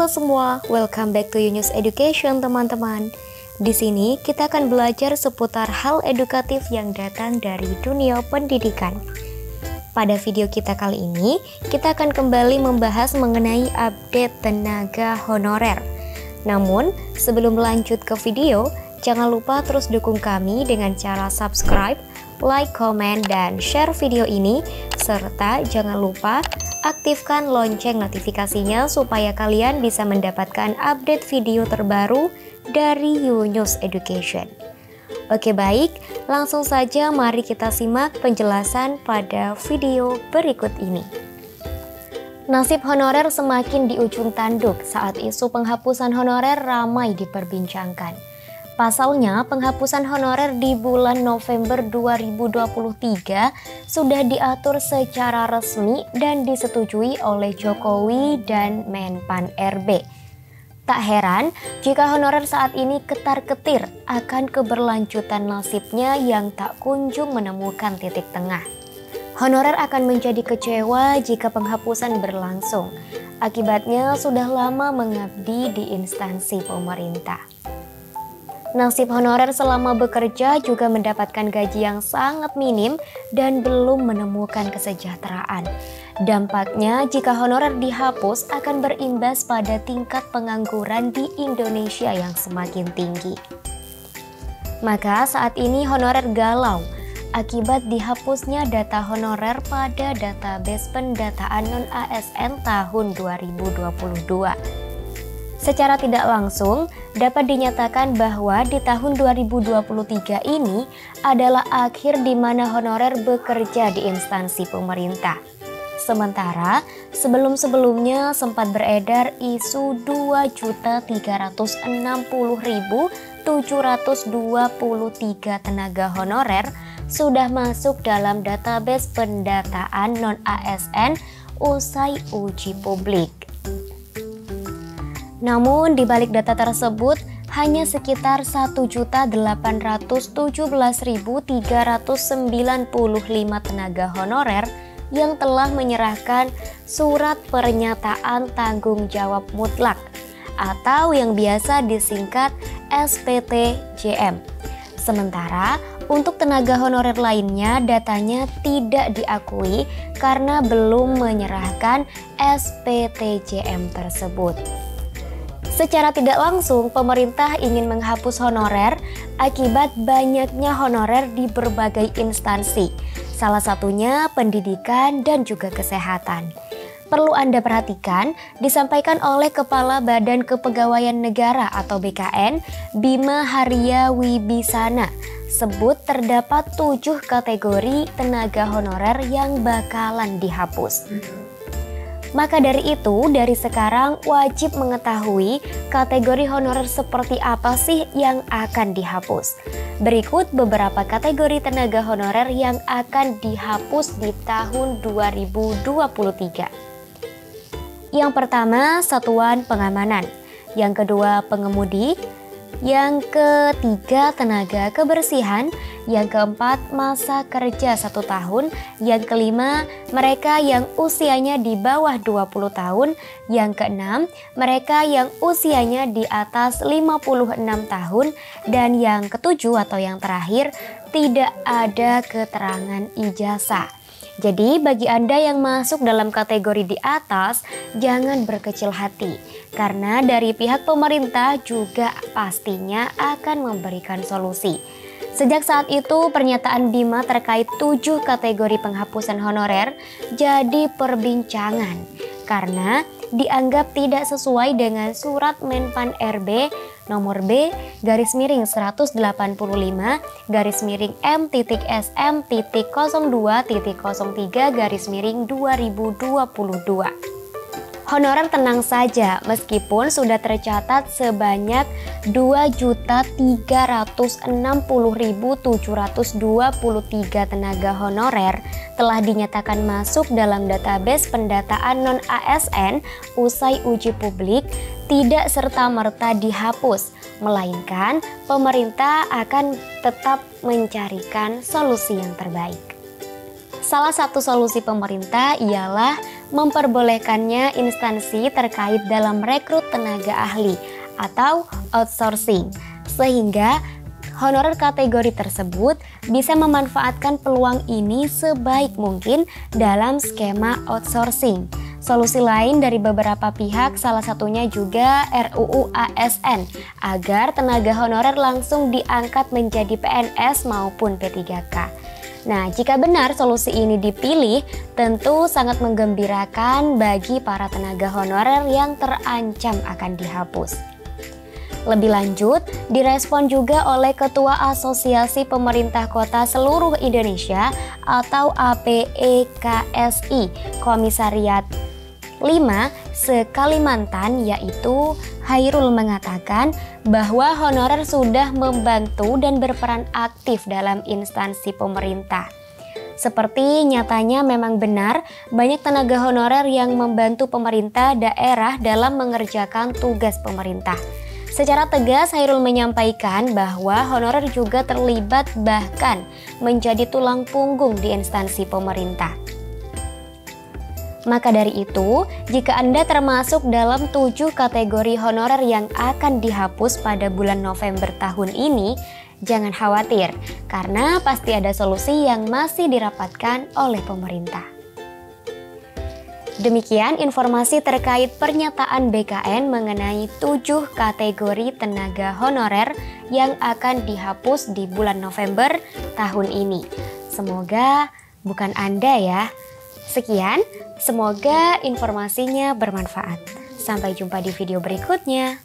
Halo semua, welcome back to Yunus Education teman-teman. Di sini kita akan belajar seputar hal edukatif yang datang dari dunia pendidikan. Pada video kita kali ini, kita akan kembali membahas mengenai update tenaga honorer. Namun, sebelum lanjut ke video, jangan lupa terus dukung kami dengan cara subscribe, like, comment, dan share video ini, serta jangan lupa aktifkan lonceng notifikasinya supaya kalian bisa mendapatkan update video terbaru dari Yunus Education. Oke baik, langsung saja mari kita simak penjelasan pada video berikut ini. Nasib honorer semakin di ujung tanduk saat isu penghapusan honorer ramai diperbincangkan. Pasalnya, penghapusan honorer di bulan November 2023 sudah diatur secara resmi dan disetujui oleh Jokowi dan Menpan RB. Tak heran jika honorer saat ini ketar-ketir akan keberlanjutan nasibnya yang tak kunjung menemukan titik tengah. Honorer akan menjadi kecewa jika penghapusan berlangsung. Akibatnya sudah lama mengabdi di instansi pemerintah. Nasib honorer selama bekerja juga mendapatkan gaji yang sangat minim dan belum menemukan kesejahteraan. Dampaknya jika honorer dihapus akan berimbas pada tingkat pengangguran di Indonesia yang semakin tinggi. Maka saat ini honorer galau akibat dihapusnya data honorer pada database pendataan non-ASN tahun 2022. Secara tidak langsung, dapat dinyatakan bahwa di tahun 2023 ini adalah akhir di mana honorer bekerja di instansi pemerintah. Sementara, sebelum-sebelumnya sempat beredar isu 2.360.723 tenaga honorer sudah masuk dalam database pendataan non-ASN usai uji publik. Namun di balik data tersebut hanya sekitar 1.817.395 tenaga honorer yang telah menyerahkan surat pernyataan tanggung jawab mutlak atau yang biasa disingkat SPTJM. Sementara untuk tenaga honorer lainnya datanya tidak diakui karena belum menyerahkan SPTJM tersebut. Secara tidak langsung, pemerintah ingin menghapus honorer akibat banyaknya honorer di berbagai instansi, salah satunya pendidikan dan juga kesehatan. Perlu Anda perhatikan, disampaikan oleh Kepala Badan Kepegawaian Negara atau BKN, Bima Haria Wibisana, sebut terdapat 7 kategori tenaga honorer yang bakalan dihapus. Maka dari itu, dari sekarang wajib mengetahui kategori honorer seperti apa sih yang akan dihapus. Berikut beberapa kategori tenaga honorer yang akan dihapus di tahun 2023. Yang pertama, satuan pengamanan. Yang kedua, pengemudi. Yang ketiga, tenaga kebersihan. Yang keempat, masa kerja 1 tahun. Yang kelima, mereka yang usianya di bawah 20 tahun. Yang keenam, mereka yang usianya di atas 56 tahun. Dan yang ketujuh atau yang terakhir, tidak ada keterangan ijazah. Jadi bagi Anda yang masuk dalam kategori di atas, jangan berkecil hati. Karena dari pihak pemerintah juga pastinya akan memberikan solusi. Sejak saat itu, pernyataan Bima terkait 7 kategori penghapusan honorer jadi perbincangan. Karena dianggap tidak sesuai dengan surat Menpan RB nomor B/M.SM.02.03/2022. Honorer tenang saja meskipun sudah tercatat sebanyak 2.360.723 tenaga honorer telah dinyatakan masuk dalam database pendataan non-ASN usai uji publik, tidak serta-merta dihapus, melainkan pemerintah akan tetap mencarikan solusi yang terbaik. Salah satu solusi pemerintah ialah memperbolehkannya instansi terkait dalam rekrut tenaga ahli atau outsourcing, sehingga honorer kategori tersebut bisa memanfaatkan peluang ini sebaik mungkin dalam skema outsourcing. Solusi lain dari beberapa pihak, salah satunya juga RUU ASN, agar tenaga honorer langsung diangkat menjadi PNS maupun P3K. Nah, jika benar solusi ini dipilih, tentu sangat menggembirakan bagi para tenaga honorer yang terancam akan dihapus. Lebih lanjut, direspon juga oleh Ketua Asosiasi Pemerintah Kota Seluruh Indonesia atau APEKSI, Komisariat 5 se-Kalimantan, yaitu Hairul, mengatakan bahwa honorer sudah membantu dan berperan aktif dalam instansi pemerintah. Seperti nyatanya memang benar, banyak tenaga honorer yang membantu pemerintah daerah dalam mengerjakan tugas pemerintah. Secara tegas, Hairul menyampaikan bahwa honorer juga terlibat bahkan menjadi tulang punggung di instansi pemerintah. Maka dari itu, jika Anda termasuk dalam 7 kategori honorer yang akan dihapus pada bulan November tahun ini, jangan khawatir, karena pasti ada solusi yang masih dirapatkan oleh pemerintah. Demikian informasi terkait pernyataan BKN mengenai 7 kategori tenaga honorer yang akan dihapus di bulan November tahun ini. Semoga bukan Anda ya. Sekian, semoga informasinya bermanfaat. Sampai jumpa di video berikutnya.